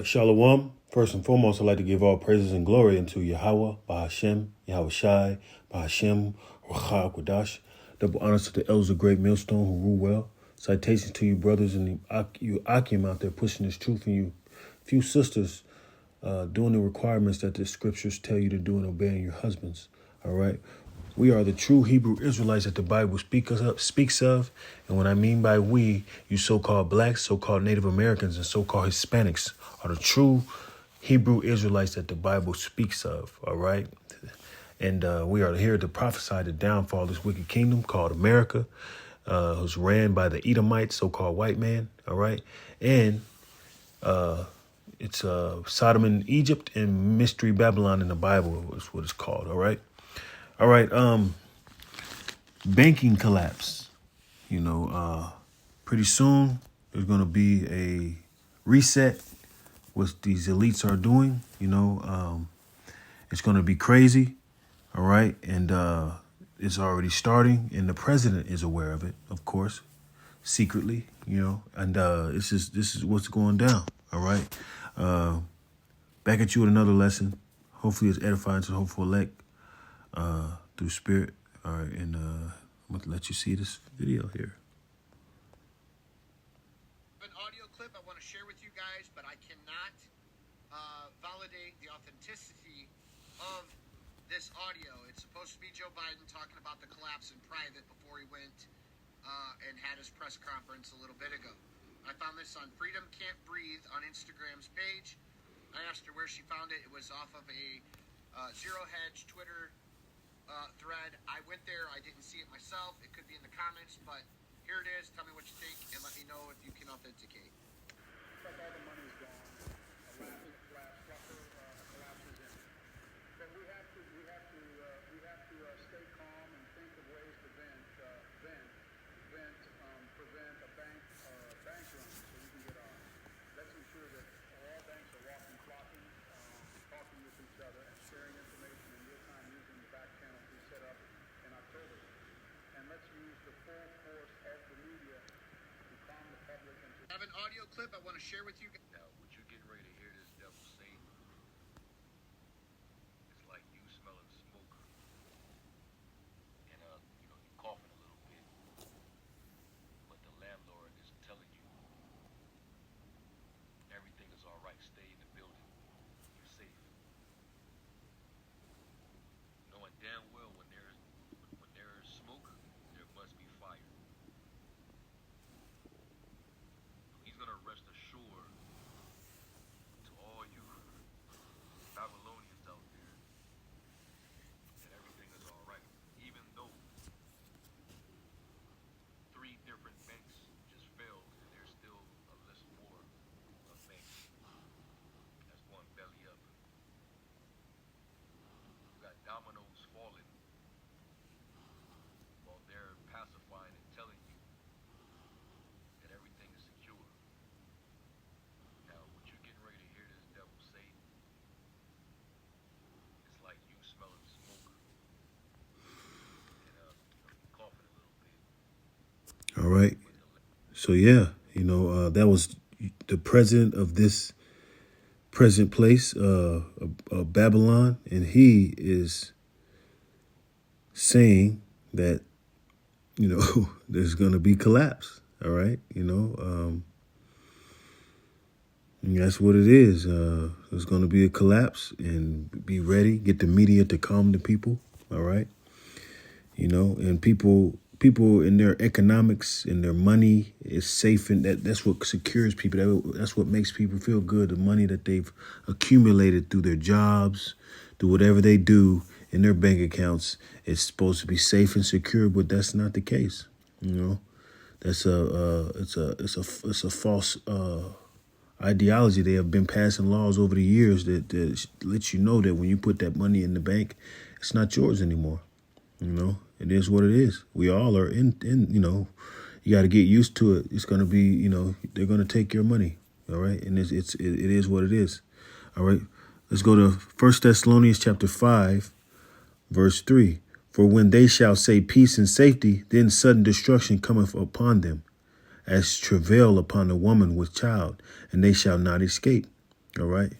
Shalom. First and foremost, I'd like to give all praises and glory unto Yahweh, Bahashem, Yahweh Shai, Bahashem, Racha Kodash. Double honors to the elders of Great Millstone who rule well. Citations to you brothers and you Akim out there pushing this truth, and you few sisters doing the requirements that the scriptures tell you to do and obeying your husbands. All right. We are the true Hebrew Israelites that the Bible speaks of. And what I mean by we, you so-called blacks, so-called Native Americans, and so-called Hispanics are the true Hebrew Israelites that the Bible speaks of. All right. And we are here to prophesy the downfall of this wicked kingdom called America, who's ran by the Edomites, so-called white man. All right. And it's Sodom in Egypt and Mystery Babylon in the Bible is what it's called. All right. All right. Banking collapse. Pretty soon there's going to be a reset. What these elites are doing, it's going to be crazy. All right. And it's already starting. And the president is aware of it, of course, secretly, and this is what's going down. All right. Back at you with another lesson. Hopefully it's edifying to the hopeful elect. Through spirit. All right, and I'm going to let you see this video here. An audio clip I want to share with you guys, but I cannot validate the authenticity of this audio. It's supposed to be Joe Biden talking about the collapse in private before he went and had his press conference a little bit ago. I found this on Freedom Can't Breathe on Instagram's page. I asked her where she found it. It was off of a Zero Hedge Twitter thread. I went there. I didn't see it myself. It could be in the comments, but here it is. Tell me what you think and let me know if you can authenticate. All the money's gone. Collapses in. But we have to stay calm and think of ways to prevent a bank run so we can get on. Let's ensure that all banks are talking with each other and sharing information in real time using the back channels we set up in October. And let's use the full force of the media to calm the public and to... I have an audio clip I want to share with you. Now, what you're getting ready to hear this devil say, it's like you smelling smoke. And, you're coughing a little bit. But the landlord is telling you everything is all right. Stay in the building. You're safe. Knowing damn well when there's smoke, there must be fire. He's gonna rest assured to all you Babylonians out there that everything is all right, even though 3 different banks just failed, and there's still a list more of banks that's going belly up. You got dominoes falling while they're pacifying and telling you that everything is secure. Now, what you're getting ready to hear this devil say, it's like you smelling smoke and you're coughing a little bit. All right. So, yeah, that was the president of this present place, Babylon. And he is saying that, there's going to be collapse. All right. And that's what it is. There's going to be a collapse, and be ready. Get the media to calm the people. All right. And people in their economics and their money is safe, and that's what secures people. That's what makes people feel good. The money that they've accumulated through their jobs, through whatever they do in their bank accounts, is supposed to be safe and secure, but that's not the case. That's it's a false ideology. They have been passing laws over the years that let you know that when you put that money in the bank, it's not yours anymore. It is what it is. We all are in, you got to get used to it. It's going to be, they're going to take your money. All right. And it is what it is. All right. Let's go to 1 Thessalonians chapter 5, verse 3. For when they shall say peace and safety, then sudden destruction cometh upon them, as travail upon a woman with child, and they shall not escape. All right.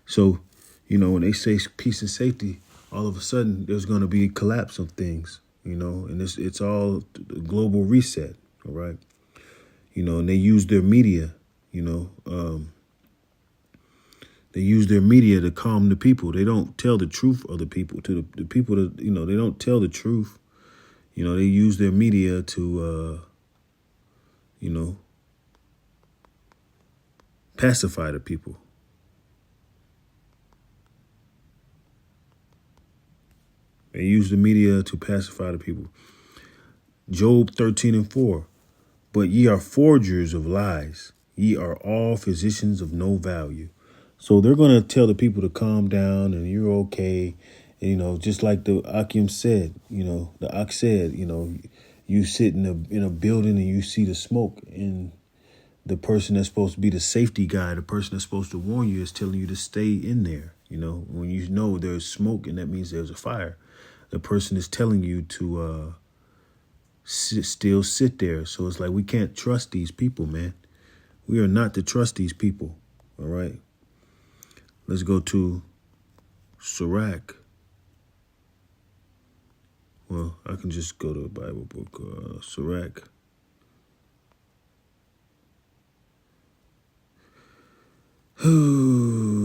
So, when they say peace and safety, all of a sudden there's going to be a collapse of things, and it's all a global reset. All right. And they use their media, they use their media to calm the people. They don't tell the truth of the people to the people that, they don't tell the truth. They use their media to, pacify the people. They use the media to pacify the people. Job 13:4. But ye are forgers of lies. Ye are all physicians of no value. So they're going to tell the people to calm down and you're okay. And, just like the Akim said, the Ak said, you sit in a building and you see the smoke, and the person that's supposed to be the safety guy, the person that's supposed to warn you, is telling you to stay in there. When you know there's smoke and that means there's a fire, the person is telling you to still sit there. So it's like, we can't trust these people, man. We are not to trust these people. All right. Let's go to Sirach. Well, I can just go to a Bible book. Sirach.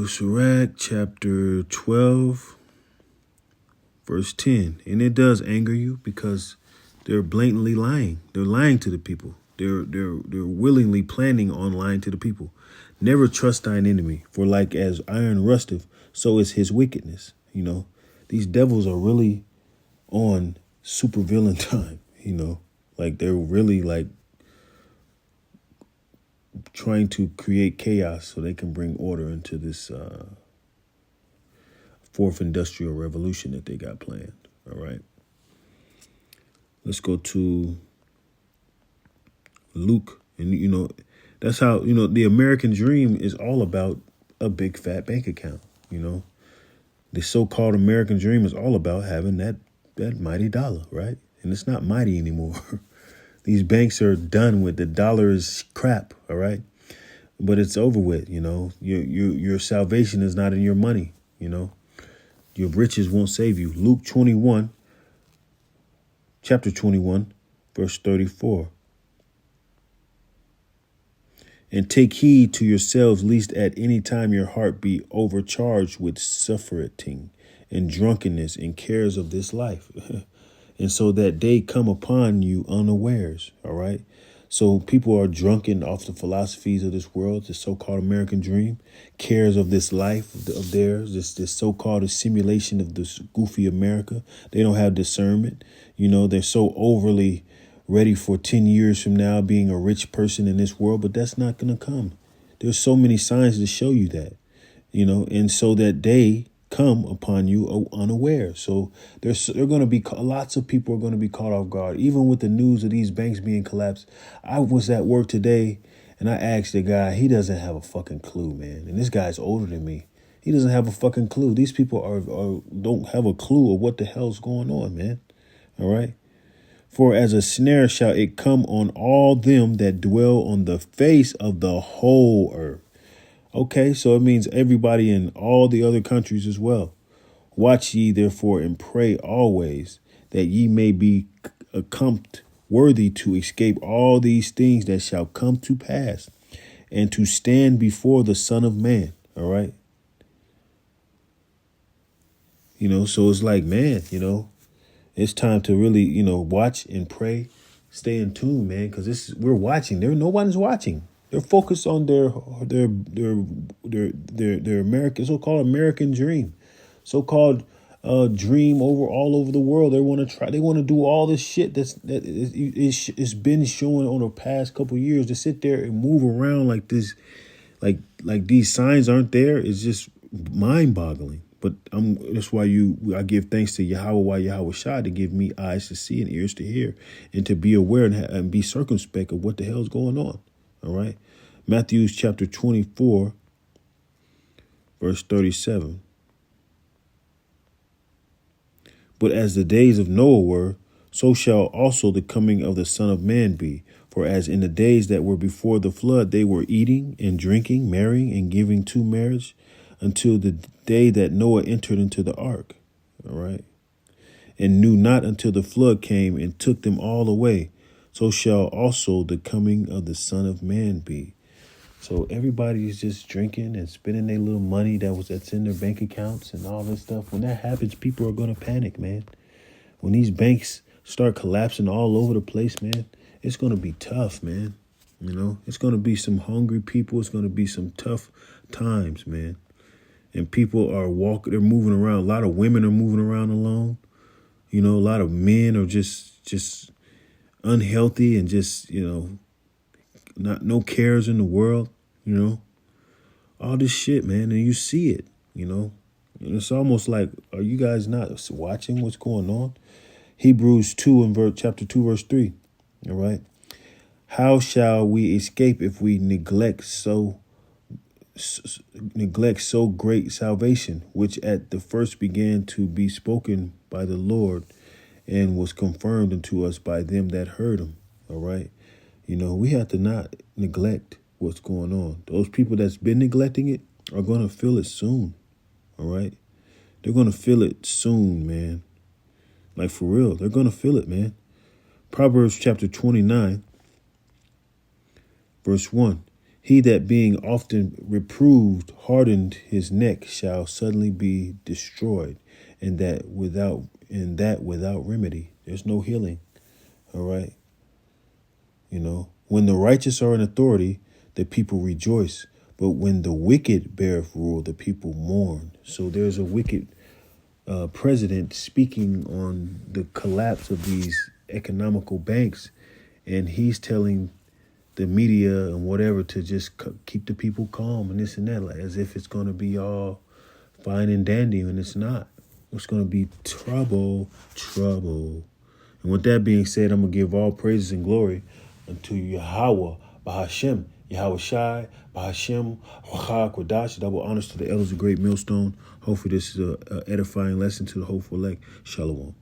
Sirach chapter 12, verse 10. And it does anger you because they're blatantly lying. They're lying to the people. They're willingly planning on lying to the people. Never trust thine enemy, for like as iron rusteth, so is his wickedness. These devils are really on supervillain time, like they're really like trying to create chaos so they can bring order into this fourth industrial revolution that they got planned. All right. Let's go to Luke. And, that's how, the American dream is all about a big fat bank account. The so-called American dream is all about having that mighty dollar, right? And it's not mighty anymore. These banks are done with. The dollar is crap, all right? But it's over with, Your salvation is not in your money, Your riches won't save you. Luke 21, chapter 21, verse 34. And take heed to yourselves, lest at any time your heart be overcharged with suffering and drunkenness and cares of this life. And so that day come upon you unawares. All right. So people are drunken off the philosophies of this world, the so-called American dream, cares of this life of theirs, this so-called simulation of this goofy America. They don't have discernment. They're so overly ready for 10 years from now being a rich person in this world, but that's not going to come. There's so many signs to show you that, and so that day come upon you unaware. So they're going to be lots of people are going to be caught off guard, even with the news of these banks being collapsed. I was at work today and I asked the guy, he doesn't have a fucking clue, man. And this guy's older than me. He doesn't have a fucking clue. These people don't have a clue of what the hell's going on, man. All right. For as a snare shall it come on all them that dwell on the face of the whole earth. Okay, so it means everybody in all the other countries as well. Watch ye therefore and pray always, that ye may be accompanied worthy to escape all these things that shall come to pass, and to stand before the Son of Man. All right. So it's like, man, it's time to really, watch and pray, stay in tune, man, because we're watching. No one's watching. They're focused on their American, so-called American dream, so-called dream all over the world. They want to do all this shit it's been showing on the past couple of years. To sit there and move around like this, like these signs aren't there, is just mind-boggling. But that's why I give thanks to Yahweh Shah to give me eyes to see and ears to hear, and to be aware and be circumspect of what the hell's going on. All right. Matthew chapter 24, verse 37. But as the days of Noah were, so shall also the coming of the Son of Man be. For as in the days that were before the flood, they were eating and drinking, marrying and giving to marriage until the day that Noah entered into the ark. All right. And knew not until the flood came and took them all away. So shall also the coming of the Son of Man be. So everybody's just drinking and spending their little money that's in their bank accounts and all this stuff. When that happens, people are going to panic, man. When these banks start collapsing all over the place, man, it's going to be tough, man. You know, it's going to be some hungry people. It's going to be some tough times, man. And people are they're moving around. A lot of women are moving around alone. You know, a lot of men are just unhealthy and just, you know, no cares in the world, you know, all this shit, man. And you see it, you know, and it's almost like, are you guys not watching what's going on? Hebrews 2 and chapter 2, verse 3. All right. How shall we escape if we neglect so great salvation, which at the first began to be spoken by the Lord and was confirmed unto us by them that heard him? All right. You know, we have to not neglect what's going on. Those people that's been neglecting it are going to feel it soon. All right. They're going to feel it soon, man. Like for real. They're going to feel it, man. Proverbs chapter 29, verse 1. He that being often reproved hardened his neck shall suddenly be destroyed, and that without remedy. There's no healing. All right. You know, when the righteous are in authority, the people rejoice. But when the wicked beareth rule, the people mourn. So there's a wicked president speaking on the collapse of these economical banks. And he's telling the media and whatever to just keep the people calm and this and that, like, as if it's going to be all fine and dandy, and it's not. It's going to be trouble. And with that being said, I'm going to give all praises and glory unto Yahweh, Bahashem, Yahweh Shai, Bahashem, Wachah Kodash. Double honors to the elders of Great Millstone. Hopefully this is an edifying lesson to the hopeful elect. Shalom.